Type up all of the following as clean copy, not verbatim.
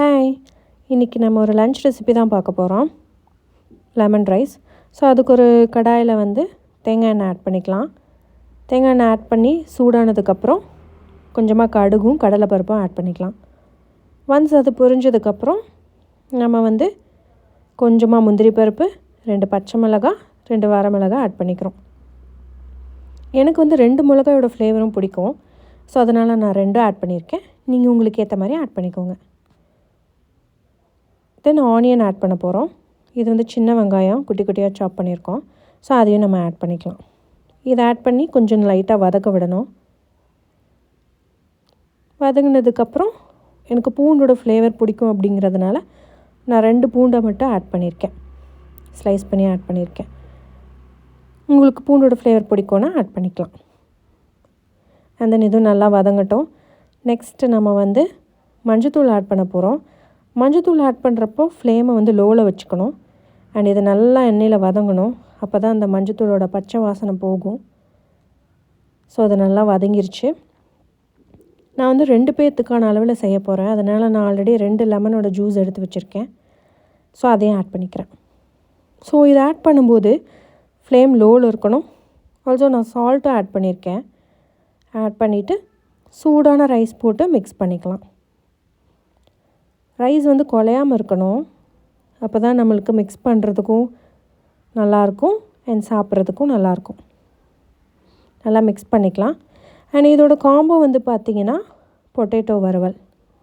Hi, இன்றைக்கி நம்ம ஒரு லன்ச் ரெசிபி தான் பார்க்க போகிறோம். Lemon rice. ஸோ அதுக்கு ஒரு கடாயில் தேங்காய் எண்ணெய் ஆட் பண்ணிக்கலாம். தேங்காய் எண்ணெய் ஆட் பண்ணி சூடானதுக்கப்புறம் கொஞ்சமாக கடுகும் கடலைப்பருப்பும் ஆட் பண்ணிக்கலாம். ஒன்ஸ் அது பொரிஞ்சதுக்கப்புறம் நம்ம கொஞ்சமாக முந்திரி பருப்பு, 2 பச்சை மிளகாய், 2 வரமிளகாய் ஆட் பண்ணிக்கிறோம். எனக்கு 2 மிளகாயோட ஃப்ளேவரும் பிடிக்கும். ஸோ அதனால் நான் 2 ஆட் பண்ணியிருக்கேன். நீங்கள் உங்களுக்கு ஏற்ற மாதிரி ஆட் பண்ணிக்கோங்க. தென் ஆனியன் ஆட் பண்ண போகிறோம். இது சின்ன வெங்காயம் குட்டி குட்டியாக சாப் பண்ணியிருக்கோம். ஸோ அதையும் நம்ம ஆட் பண்ணிக்கலாம். இதை ஆட் பண்ணி கொஞ்சம் லைட்டாக வதக்க விடணும். வதங்கினதுக்கப்புறம் எனக்கு பூண்டோட ஃப்ளேவர் பிடிக்கும் அப்படிங்கிறதுனால நான் 2 பூண்டை மட்டும் ஆட் பண்ணியிருக்கேன். ஸ்லைஸ் பண்ணி ஆட் பண்ணியிருக்கேன். உங்களுக்கு பூண்டோட ஃப்ளேவர் பிடிக்கும்னா ஆட் பண்ணிக்கலாம். அண்ட் தென் இதுவும் நல்லா வதங்கட்டும். நெக்ஸ்ட்டு நம்ம மஞ்சத்தூள் ஆட் பண்ண போகிறோம். மஞ்சத்தூள் ஆட் பண்ணுறப்போ ஃப்ளேமை லோவில் வச்சுக்கணும். அண்ட் இதை நல்லா எண்ணெயில் வதங்கணும். அப்போ தான் அந்த மஞ்சத்தூளோட பச்சை வாசனை போகும். ஸோ அது நல்லா வதங்கிருச்சு. நான் 2 பேர்த்துக்கான அளவில் செய்ய போகிறேன். அதனால் நான் ஆல்ரெடி 2 லெமனோட ஜூஸ் எடுத்து வச்சுருக்கேன். ஸோ அதையும் ஆட் பண்ணிக்கிறேன். ஸோ இதை ஆட் பண்ணும்போது ஃப்ளேம் லோவில் இருக்கணும். ஆல்சோ நான் சால்ட்டும் ஆட் பண்ணியிருக்கேன். ஆட் பண்ணிவிட்டு சூடான ரைஸ் போட்டு மிக்ஸ் பண்ணிக்கலாம். ரைஸ் குழையாமல் இருக்கணும். அப்போ தான் நம்மளுக்கு மிக்ஸ் பண்ணுறதுக்கும் நல்லாயிருக்கும் அண்ட் சாப்பிட்றதுக்கும் நல்லாயிருக்கும். நல்லா மிக்ஸ் பண்ணிக்கலாம். அண்ட் இதோட காம்போ பார்த்திங்கன்னா பொட்டேட்டோ வறுவல்.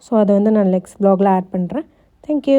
ஸோ அதை நான் நெக்ஸ்ட் வ்ளாகில் ஆட் பண்ணுறேன். தேங்க்யூ.